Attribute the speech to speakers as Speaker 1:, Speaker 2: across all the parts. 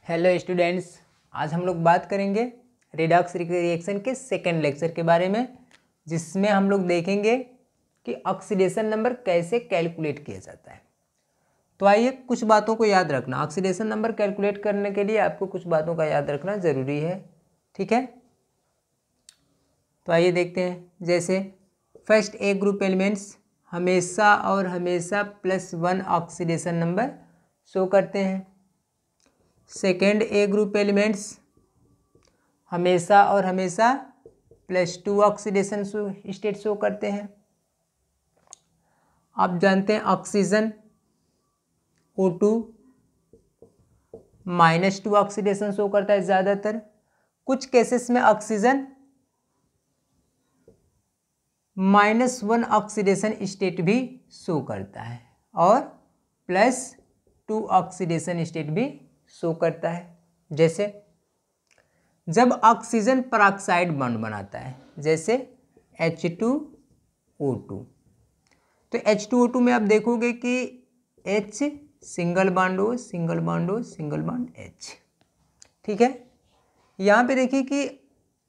Speaker 1: Hello students, आज हम लोग बात करेंगे रिडॉक्स रिएक्शन के सेकेंड लेक्चर के बारे में, जिसमें हम लोग देखेंगे कि ऑक्सीडेशन नंबर कैसे कैलकुलेट किया जाता है। तो आइए कुछ बातों को याद रखना। ऑक्सीडेशन नंबर कैलकुलेट करने के लिए आपको कुछ बातों का याद रखना ज़रूरी है, ठीक है। तो आइए देखते हैं। जैसे फर्स्ट ए ग्रुप एलिमेंट्स हमेशा और हमेशा +1 ऑक्सीडेशन नंबर शो करते हैं। सेकेंड ए ग्रुप एलिमेंट्स हमेशा और हमेशा +2 ऑक्सीडेशन स्टेट शो करते हैं। आप जानते हैं ऑक्सीजन O2 -2 ऑक्सीडेशन शो करता है ज़्यादातर। कुछ केसेस में ऑक्सीजन -1 ऑक्सीडेशन स्टेट भी शो करता है और +2 ऑक्सीडेशन स्टेट भी शो करता है। जैसे जब ऑक्सीजन पेरोक्साइड बॉन्ड बनाता है, जैसे H2O2, तो H2O2 में आप देखोगे कि H single bond O, single bond O, single bond H, ठीक है। यहाँ पे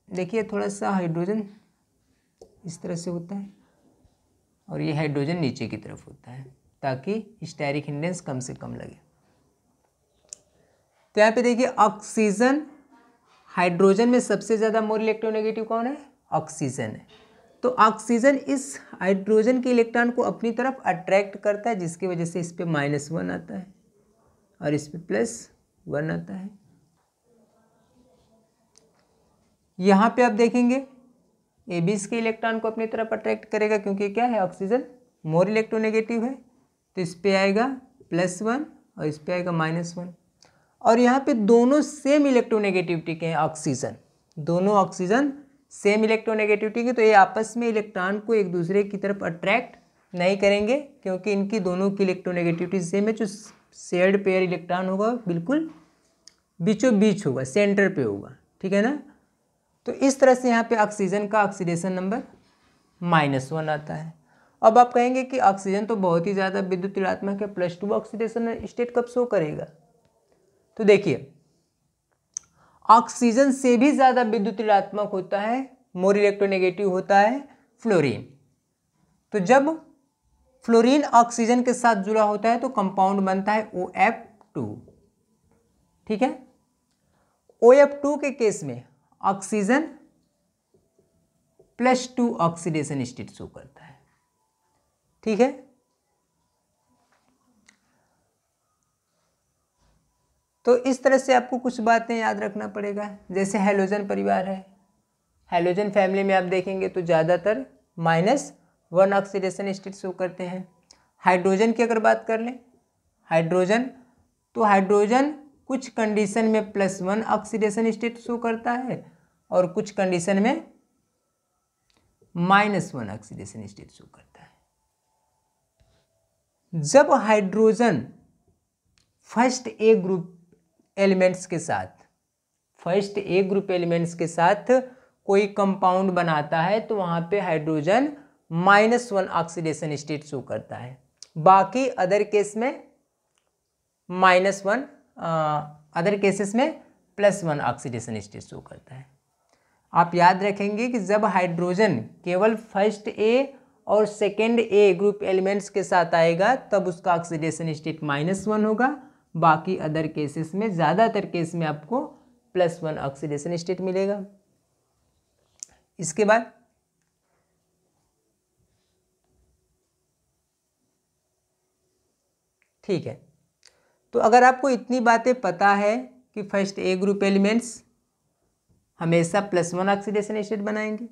Speaker 1: देखिए थोड़ा सा हाइड्रोजन इस तरह से होता है और ये हाइड्रोजन नीचे की तरफ होता है ताकि स्टेरिक हिंडेंस कम से कम लगे। तो यहाँ पे देखिए ऑक्सीजन, हाइड्रोजन में सबसे ज़्यादा मोल इलेक्ट्रोनेगेटिव कौन है? ऑक्सीजन है। तो ऑक्सीजन इस हाइड्रोजन के इलेक्ट्रॉन को अपनी तरफ अट्रैक्ट करता है, जिसकी वजह से इस पे -1 आता है और इस पे +1 आता है। यहाँ पे आप देखेंगे ए बी इसके इलेक्ट्रॉन को अपनी तरफ अट्रैक्ट करेगा, क्योंकि क्या है, ऑक्सीजन मोर इलेक्ट्रोनेगेटिव है। तो इस पे आएगा +1 और इस पे आएगा -1। और यहाँ पे दोनों सेम इलेक्ट्रोनेगेटिविटी के हैं ऑक्सीजन, दोनों ऑक्सीजन सेम इलेक्ट्रोनेगेटिविटी के, तो ये आपस में इलेक्ट्रॉन को एक दूसरे की तरफ अट्रैक्ट नहीं करेंगे, क्योंकि इनकी दोनों की इलेक्ट्रोनेगेटिविटी सेम है। जो शेयर्ड पेयर इलेक्ट्रॉन होगा बिल्कुल बीचों बीच होगा, सेंटर पे होगा, ठीक है ना। तो इस तरह से यहाँ पे ऑक्सीजन का ऑक्सीडेशन नंबर -1 आता है। अब आप कहेंगे कि ऑक्सीजन तो बहुत ही ज़्यादा विद्युत ऋणात्मक है, +2 ऑक्सीडेशन स्टेट कब शो करेगा? तो देखिए ऑक्सीजन से भी ज़्यादा विद्युत ऋणात्मक होता है, मोर इलेक्ट्रोनेगेटिव होता है फ्लोरीन। तो जब फ्लोरीन ऑक्सीजन के साथ जुड़ा होता है तो कंपाउंड बनता है OF2, ठीक है। OF2 के केस में ऑक्सीजन +2 ऑक्सीडेशन स्टेट शो करता है, ठीक है। तो इस तरह से आपको कुछ बातें याद रखना पड़ेगा। जैसे हैलोजन परिवार है, हैलोजन फैमिली में आप देखेंगे तो ज़्यादातर -1 ऑक्सीडेशन स्टेट शो करते हैं। हाइड्रोजन की अगर बात कर लें, हाइड्रोजन, तो हाइड्रोजन कुछ कंडीशन में +1 ऑक्सीडेशन स्टेट शो करता है और कुछ कंडीशन में -1 ऑक्सीडेशन स्टेट शो करता है। जब hydrogen first A group elements के साथ कोई कंपाउंड बनाता है तो वहाँ पे हाइड्रोजन -1 ऑक्सीडेशन स्टेट शो करता है। बाकी अदर केसेस में +1 ऑक्सीडेशन स्टेट शो करता है। आप याद रखेंगे कि जब हाइड्रोजन केवल फर्स्ट ए और सेकेंड ए ग्रुप एलिमेंट्स के साथ आएगा तब उसका ऑक्सीडेशन स्टेट -1 होगा। बाकी अदर केसेस में, ज़्यादातर केस में आपको +1 ऑक्सीडेशन स्टेट मिलेगा। इसके बाद ठीक है, तो अगर आपको इतनी बातें पता है कि फर्स्ट ए ग्रुप एलिमेंट्स हमेशा +1 ऑक्सीडेशन स्टेट बनाएंगे,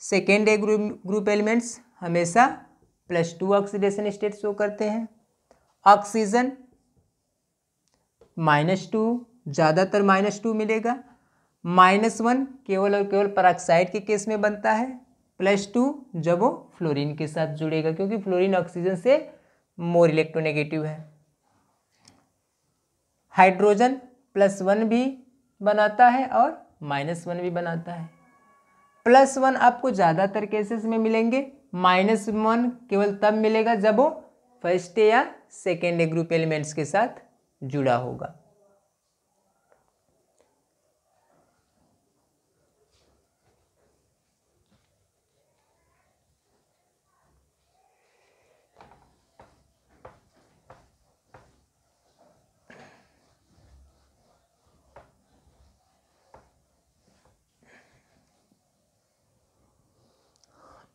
Speaker 1: सेकेंड ए ग्रुप एलिमेंट्स हमेशा +2 ऑक्सीडेशन स्टेट शो करते हैं, ऑक्सीजन -2, ज़्यादातर -2 मिलेगा, -1 केवल और केवल पेरोक्साइड के केस में बनता है, +2 जब वो फ्लोरीन के साथ जुड़ेगा, क्योंकि फ्लोरीन ऑक्सीजन से मोर इलेक्ट्रोनेगेटिव है। हाइड्रोजन +1 भी बनाता है और -1 भी बनाता है। +1 आपको ज़्यादातर केसेस में मिलेंगे, -1 केवल तब मिलेगा जब वो फर्स्ट या सेकेंड ग्रुप एलिमेंट्स के साथ जुड़ा होगा।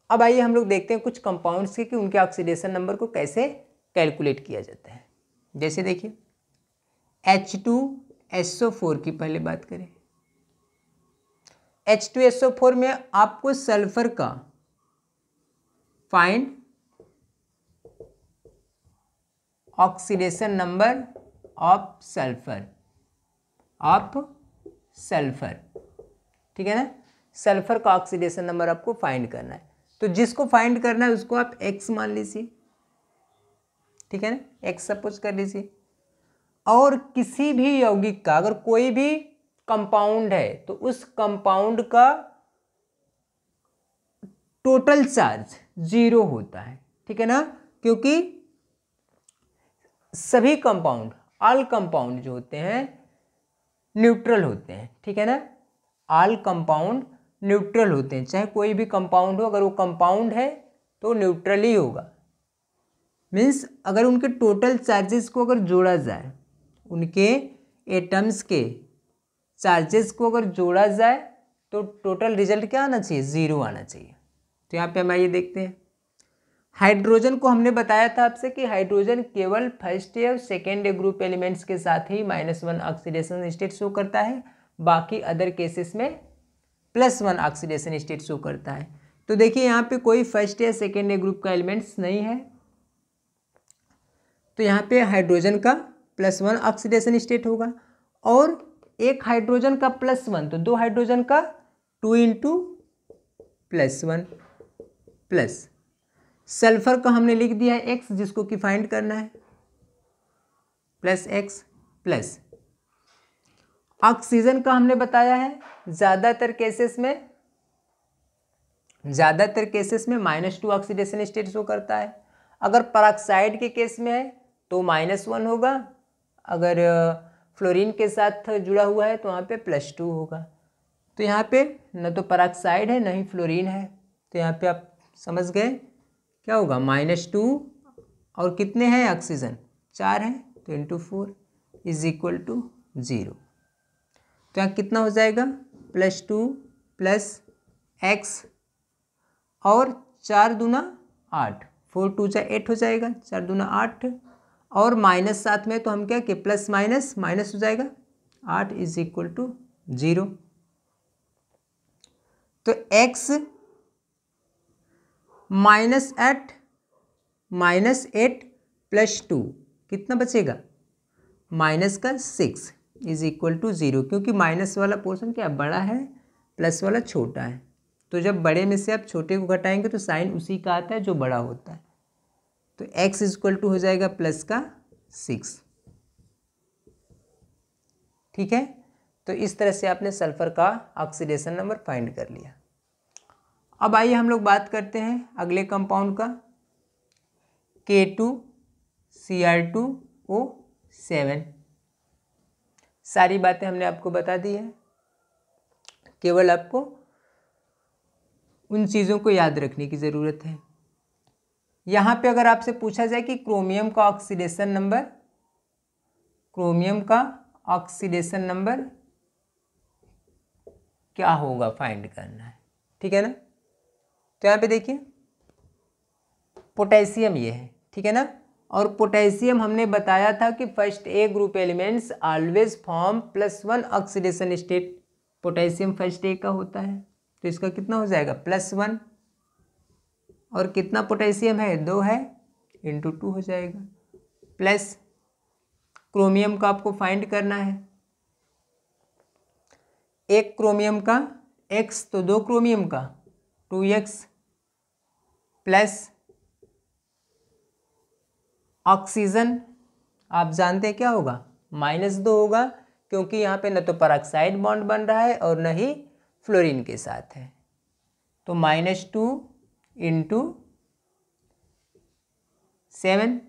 Speaker 1: अब आइए हम लोग देखते हैं कुछ कंपाउंड्स के कि उनके ऑक्सीडेशन नंबर को कैसे कैलकुलेट किया जाता है। जैसे देखिए H2SO4 की पहले बात करें। H2SO4 में आपको सल्फर का find oxidation number of sulphur ठीक है ना। सल्फर का ऑक्सीडेशन नंबर आपको फाइंड करना है, तो जिसको फाइंड करना है उसको आप x मान लीजिए, ठीक है ना, x सपोज कर लीजिए। और किसी भी यौगिक का अगर कोई भी कंपाउंड है तो उस कंपाउंड का टोटल चार्ज 0 होता है, ठीक है ना, क्योंकि सभी कंपाउंड ऑल कंपाउंड जो होते हैं न्यूट्रल होते हैं, ठीक है ना। ऑल कंपाउंड न्यूट्रल होते हैं, चाहे कोई भी कंपाउंड हो, अगर वो कंपाउंड है तो न्यूट्रल ही होगा। मीन्स अगर उनके टोटल चार्जेस को अगर जोड़ा जाए, उनके एटम्स के चार्जेस को अगर जोड़ा जाए तो टोटल रिजल्ट क्या आना चाहिए, 0 आना चाहिए। तो यहाँ पे हम आइए देखते हैं। हाइड्रोजन को हमने बताया था आपसे कि हाइड्रोजन केवल फर्स्ट या सेकेंड ग्रुप एलिमेंट्स के साथ ही -1 ऑक्सीडेशन स्टेट शो करता है, बाकी अदर केसेस में +1 ऑक्सीडेशन स्टेट शो करता है। तो देखिए यहाँ पे कोई फर्स्ट या सेकेंड ग्रुप का एलिमेंट्स नहीं है, तो यहाँ पे हाइड्रोजन का +1 ऑक्सीडेशन स्टेट होगा, और एक हाइड्रोजन का +1 तो 2 हाइड्रोजन का 2 × +1 प्लस सल्फर का हमने लिख दिया है x, जिसको कि फाइंड करना है, +x प्लस ऑक्सीजन का हमने बताया है ज़्यादातर केसेस में -2 ऑक्सीडेशन स्टेट शो करता है। अगर पेरोक्साइड के केस में है तो -1 होगा, अगर फ्लोरीन के साथ जुड़ा हुआ है तो वहाँ पे +2 होगा। तो यहाँ पे न तो पेरोक्साइड है न ही फ्लोरीन है, तो यहाँ पे आप समझ गए क्या होगा, -2 और कितने हैं ऑक्सीजन 4 हैं, तो × 4 = 0। तो यहाँ कितना हो जाएगा, +2 + x और 4 दूना 8, 4 × 2 = 8 हो जाएगा, 4 दूना 8, और माइनस साथ में तो हम क्या कि प्लस माइनस माइनस हो जाएगा, 8 = 0। तो x -8 + 2 कितना बचेगा, -6 = 0, क्योंकि माइनस वाला पोर्शन क्या बड़ा है, प्लस वाला छोटा है। तो जब बड़े में से आप छोटे को घटाएंगे तो साइन उसी का आता है जो बड़ा होता है। तो x = हो जाएगा +6, ठीक है। तो इस तरह से आपने सल्फर का ऑक्सीडेशन नंबर फाइंड कर लिया। अब आइए हम लोग बात करते हैं अगले कंपाउंड का, K2Cr2O7। सारी बातें हमने आपको बता दी है, केवल आपको उन चीज़ों को याद रखने की ज़रूरत है। यहाँ पे अगर आपसे पूछा जाए कि क्रोमियम का ऑक्सीडेशन नंबर क्या होगा, फाइंड करना है, ठीक है ना। तो यहाँ पे देखिए पोटेशियम ये है, ठीक है ना, और पोटेशियम हमने बताया था कि first A group elements always form +1 oxidation state. Potassium first A का होता है, तो इसका कितना हो जाएगा, +1, और कितना पोटेशियम है, 2 है, × 2 हो जाएगा, प्लस क्रोमियम का आपको फाइंड करना है, एक क्रोमियम का x तो 2 क्रोमियम का 2x, प्लस ऑक्सीजन आप जानते हैं क्या होगा, -2 होगा, क्योंकि यहाँ पे न तो पेरोक्साइड बॉन्ड बन रहा है और न ही फ्लोरीन के साथ है। तो -2 × 7,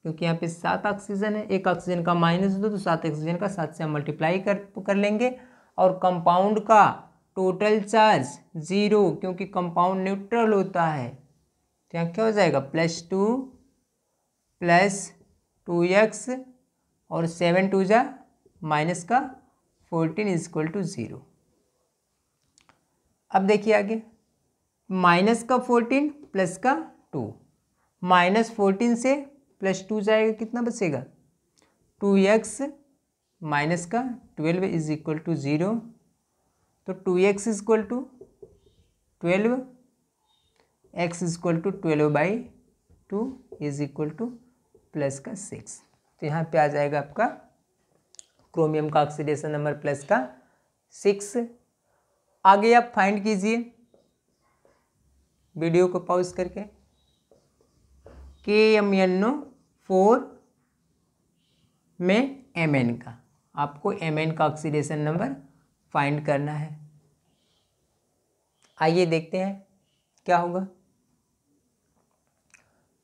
Speaker 1: क्योंकि यहाँ पे 7 ऑक्सीजन है, एक ऑक्सीजन का -2 तो 7 ऑक्सीजन का 7 से हम मल्टीप्लाई कर लेंगे, और कंपाउंड का टोटल चार्ज 0, क्योंकि कंपाउंड न्यूट्रल होता है। तो यहाँ क्या हो जाएगा, +2 + 2x और 7 2 जा -14 = 0। अब देखिए आगे -14 +2, -14 से +2 जाएगा, कितना बचेगा 2x -12 इज इक्वल टू 0। तो 2x is equal to 12, x is equal to 12/2 is equal to +6। तो यहाँ पे आ जाएगा आपका क्रोमियम का ऑक्सीडेशन नंबर +6। आगे आप फाइंड कीजिए वीडियो को पॉज करके, KMnO4 में Mn का, आपको Mn का ऑक्सीडेशन नंबर फाइंड करना है। आइए देखते हैं क्या होगा।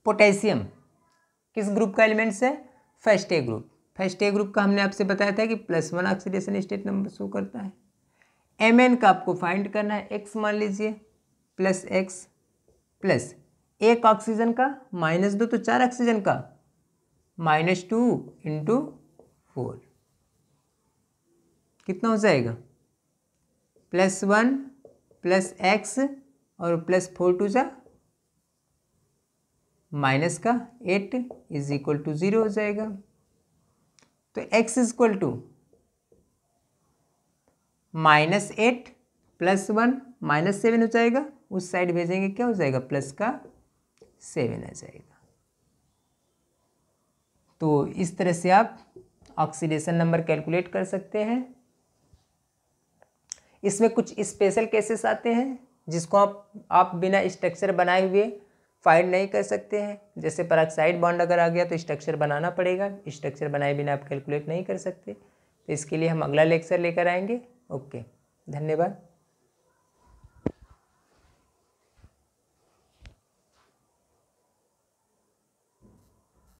Speaker 1: पोटेशियम किस ग्रुप का एलिमेंट्स है, first A group. First A group का हमने आपसे बताया था कि +1 ऑक्सीडेशन स्टेट नंबर शो करता है। Mn का आपको फाइंड करना है, x मान लीजिए +x प्लस एक ऑक्सीजन का -2 तो 4 ऑक्सीजन का -2 × 4 कितना हो जाएगा +1 + x और +4 2 जा -8 इज इक्वल टू 0 हो जाएगा। तो x इज इक्वल टू -8 +1 -7 हो जाएगा, उस साइड भेजेंगे क्या हो जाएगा +7 आ जाएगा। तो इस तरह से आप ऑक्सीडेशन नंबर कैलकुलेट कर सकते हैं। इसमें कुछ स्पेशल केसेस आते हैं जिसको आप बिना स्ट्रक्चर बनाए हुए फाइंड नहीं कर सकते हैं। जैसे पेरोक्साइड बॉन्ड अगर आ गया तो स्ट्रक्चर बनाना पड़ेगा, स्ट्रक्चर बनाए बिना आप कैलकुलेट नहीं कर सकते। तो इसके लिए हम अगला लेक्चर लेकर आएंगे। ओके, धन्यवाद।